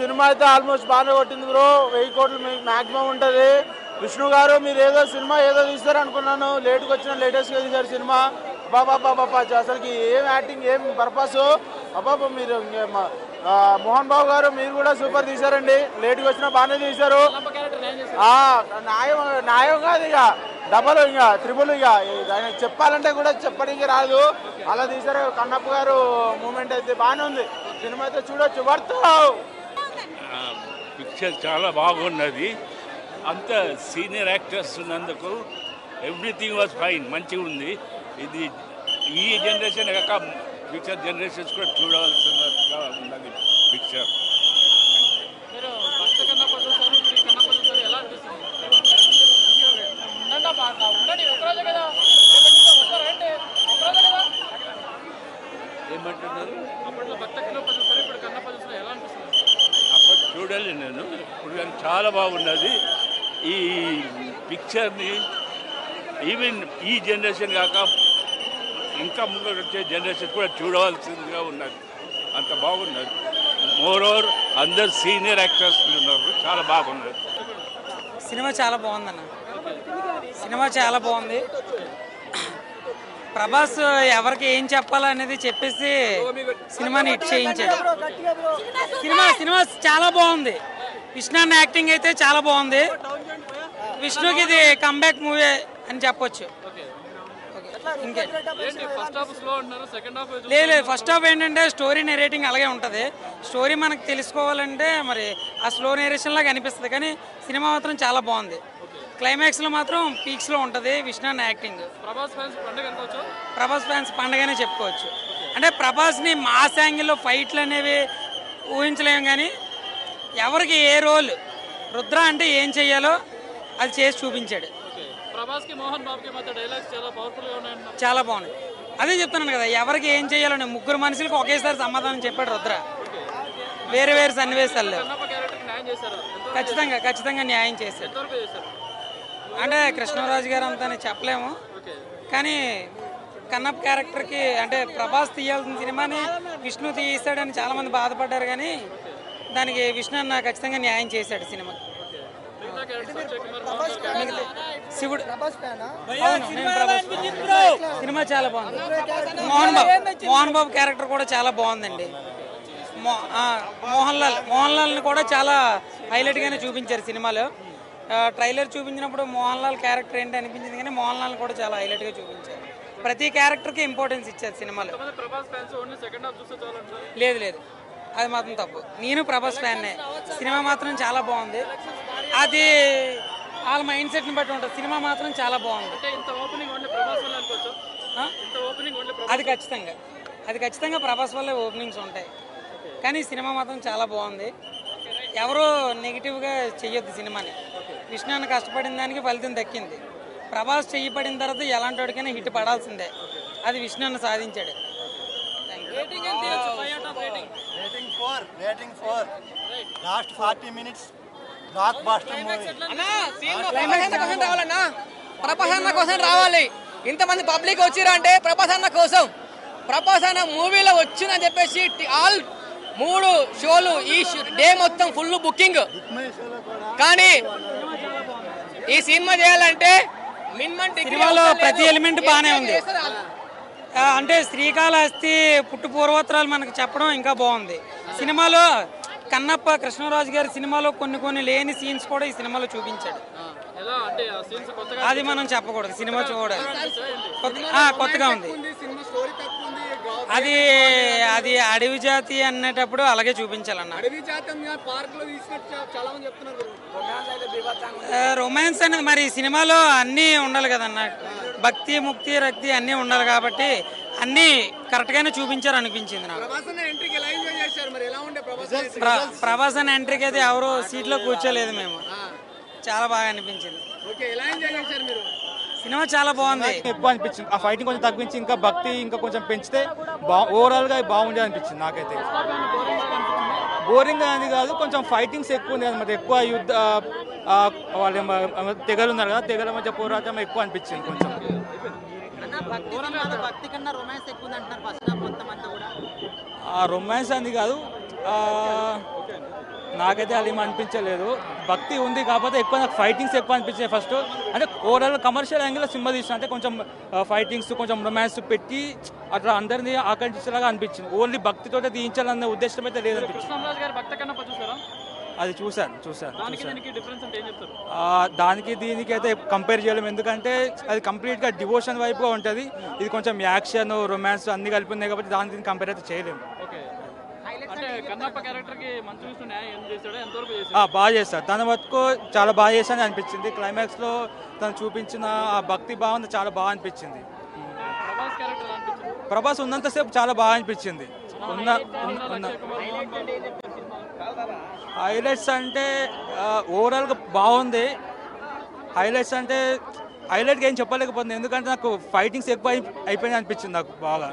Cinema అయితే almost బాగానే కొట్టింది బ్రో. 1000 కోట్లు మీకు మ్యాక్సిమం ఉంటుంది. విష్ణు గారు మీరు ఏదో సినిమా ఏదో తీస్తారు అనుకున్నాను, లేట్గా వచ్చిన లేటెస్ట్గా తీశారు సినిమా. బాబా అసలుకి ఏం యాక్టింగ్, ఏం పర్పస్. అబ్బాబా మీరు మోహన్ బాబు గారు మీరు కూడా సూపర్ తీశారండి. లేట్గా వచ్చినా బాగానే తీశారు. న్యాయం కాదు, ఇక డబల్, ఇక ట్రిపుల్, ఇక ఆయన చెప్పాలంటే కూడా చెప్పడానికి రాదు, అలా తీశారు. కన్నప్ప గారు మూమెంట్ అయితే బాగానే ఉంది. సినిమా అయితే చూడొచ్చు, వర్త్. పిక్చర్ చాలా బాగున్నది. అంత సీనియర్ యాక్టర్స్ ఉన్నందుకు ఎవ్రీథింగ్ వాజ్ ఫైన్, మంచిగా ఉంది. ఇది ఈ జనరేషన్ కాక ఫ్యూచర్ జనరేషన్స్ కూడా చూడవలసినగా ఉన్నది పిక్చర్. ఏమంటున్నారు? అప్పుడు చూడాలి నేను, ఇప్పుడు కానీ చాలా బాగున్నది ఈ పిక్చర్ని. ఈవెన్ ఈ జనరేషన్ కాక ఇంకా ముందు వచ్చే జనరేషన్ కూడా చూడవలసిందిగా ఉన్నది, అంత బాగున్నది. మోర్ ఓవర్ అందరు సీనియర్ యాక్టర్స్ ఉన్నారు, చాలా బాగున్నది. సినిమా చాలా బాగుందన్న, సినిమా చాలా బాగుంది. ప్రభాస్ ఎవరికి ఏం చెప్పాలనేది చెప్పేసి సినిమాని హిట్ చేయించాడు. సినిమా చాలా బాగుంది. విష్ణు యాక్టింగ్ అయితే చాలా బాగుంది. విష్ణుకి ఇది కంబ్యాక్ మూవీ అని చెప్పొచ్చు. లేదు, ఫస్ట్ హాఫ్ ఏంటంటే స్టోరీ నెరేటింగ్ అలాగే ఉంటుంది. స్టోరీ మనకు తెలుసుకోవాలంటే మరి ఆ స్లో నేరేషన్ లాగా అనిపిస్తుంది, కానీ సినిమా మాత్రం చాలా బాగుంది. క్లైమాక్స్ లో మాత్రం పీక్స్ లో ఉంటది విష్ణు యాక్టింగ్. ప్రభాస్ ఫ్యాన్స్ పండగనే చెప్పుకోవచ్చు. అంటే ప్రభాస్ ని మాస్ యాంగిల్లో ఫైట్లు అనేవి ఊహించలేము, కానీ ఎవరికి ఏ రోల్, రుద్ర అంటే ఏం చెయ్యాలో అది చేసి చూపించాడు. చాలా బాగుంది. అదే చెప్తున్నాను కదా, ఎవరికి ఏం చేయాలని ముగ్గురు మనుషులకు ఒకేసారి సమాధానం చెప్పాడు రుద్ర, వేరే వేరే సన్నివేశాల్లో. ఖచ్చితంగా న్యాయం చేశాడు. అంటే కృష్ణరాజు గారు అంతా చెప్పలేము, కానీ కన్నప్ప క్యారెక్టర్కి అంటే ప్రభాస్ తీయాల్సిన సినిమాని విష్ణు తీసాడని చాలా మంది బాధపడ్డారు, కానీ దానికి విష్ణు అన్న ఖచ్చితంగా న్యాయం చేశాడు సినిమాకి. శివుడు సినిమా చాలా బాగుంది. మోహన్ బాబు క్యారెక్టర్ కూడా చాలా బాగుందండి. మోహన్ లాల్ని కూడా చాలా హైలైట్ గానే చూపించారు సినిమాలో. ట్రైలర్ చూపించినప్పుడు మోహన్ లాల్ క్యారెక్టర్ ఏంటి అనిపించింది, కానీ మోహన్ లాల్ కూడా చాలా హైలైట్ గా చూపించారు. ప్రతి క్యారెక్టర్ కి ఇంపార్టెన్స్ ఇచ్చారు సినిమాలో. లేదు, అది మాత్రం తప్పు. నేను ప్రభాస్ ఫ్యాన్నే. సినిమా మాత్రం చాలా బాగుంది. అది వాళ్ళ మైండ్ సెట్ ని బట్టి ఉంటుంది. సినిమా మాత్రం చాలా బాగుంది. అది ఖచ్చితంగా ప్రభాస్ వల్లే ఓపెనింగ్స్ ఉంటాయి, కానీ సినిమా మాత్రం చాలా బాగుంది. ఎవరో నెగిటివ్గా చెయ్యొద్దు సినిమాని. విష్ణు కష్టపడిన దానికి ఫలితం దక్కింది. ప్రభాస్ చెయ్యబడిన తర్వాత ఎలాంటి వాడికైనా హిట్ పడాల్సిందే, అది విష్ణు సాధించాడు. Rating 4. Last 40 minutes blockbuster movie. Prabhas అన్న కోసం రావాలి. ఇంతమంది పబ్లిక్ వచ్చిరంటే ప్రభాస్ అన్న కోసం. ప్రభాస్ అన్న మూవీలో వచ్చిందని చెప్పేసి ఆల్ 3 షోలు ఈ డే మొత్తం ఫుల్ బుకింగ్. కానీ ఈ సినిమా చేయాలంటే మినిమం సినిమాలో ప్రతి ఎలిమెంట్ బాగానే ఉంది. అంటే శ్రీకాళహస్తి పుట్టు పూర్వోత్తరాలు మనకు చెప్పడం ఇంకా బాగుంది. సినిమాలో కన్నప్ప కృష్ణరాజు గారి సినిమాలో కొన్ని లేని సీన్స్ కూడా ఈ సినిమాలో చూపించాడు. అది మనం చెప్పకూడదు, సినిమా చూడాలి. కొత్తగా ఉంది. అది అడవి జాతి అనేటప్పుడు అలాగే చూపించాలన్న. రొమాన్స్ అనేది మరి సినిమాలో అన్నీ ఉండాలి కదన్న. భక్తి, ముక్తి, రక్తి అన్నీ ఉండాలి కాబట్టి అన్నీ కరెక్ట్ గానే చూపించారు అనిపించింది నాకు. ప్రభాస్ అన్న ఎంట్రీకి అయితే ఎవరు సీట్లో కూర్చోలేదు మేము. చాలా బాగా అనిపించింది. సినిమా చాలా బాగుంది. ఎక్కువ అనిపించింది. ఆ ఫైటింగ్ కొంచెం తగ్గించి ఇంకా భక్తి ఇంకా కొంచెం పెంచితే ఓవరాల్ గా బాగుండే అనిపించింది నాకైతే. బోరింగ్ అనేది కాదు, కొంచెం ఫైటింగ్స్ ఎక్కువ ఉంది అనమాట. ఎక్కువ యుద్ధ వాళ్ళ తెగలు ఉన్నారు కదా, తెగల మధ్య పోరాటం ఎక్కువ అనిపించింది కొంచెం. రొమాన్స్ అని కాదు, నాకైతే అది ఏమి అనిపించలేదు. భక్తి ఉంది కాకపోతే ఎక్కువ నాకు ఫైటింగ్స్ ఎక్కువ అనిపించాయి ఫస్ట్. అంటే ఓవరాల్ కమర్షియల్ యాంగిల్లో సినిమా తీసిన అంటే కొంచెం ఫైటింగ్స్ కొంచెం రొమాన్స్ పెట్టి అట్లా అందరినీ ఆకర్షించేలాగా అనిపించింది. ఓన్లీ భక్తితో తీయించాలన్న ఉద్దేశం అయితే లేదనిపించింది. అది చూశాను. దానికి దీనికి అయితే కంపేర్ చేయలేము, ఎందుకంటే అది కంప్లీట్గా డివోషన్ వైపుగా ఉంటుంది. ఇది కొంచెం యాక్షన్ రొమాన్స్ అన్ని కలిపి ఉన్నాయి కాబట్టి దానికి దీనికి కంపేర్ అయితే చేయలేము. బాగా చేస్తాడు, తన వరకు చాలా బాగా చేశానని అనిపించింది. క్లైమాక్స్లో తను చూపించిన ఆ భక్తి భావన చాలా బాగా అనిపించింది. ప్రభాస్ ఉన్నంతసేపు చాలా బాగా అనిపించింది. హైలైట్స్ అంటే ఓవరాల్గా బాగుంది. హైలైట్స్ అంటే హైలైట్గా ఏం చెప్పలేకపోతుంది, ఎందుకంటే నాకు ఫైటింగ్స్ ఎక్కువ అయిపోయినాయి అనిపించింది నాకు బాగా.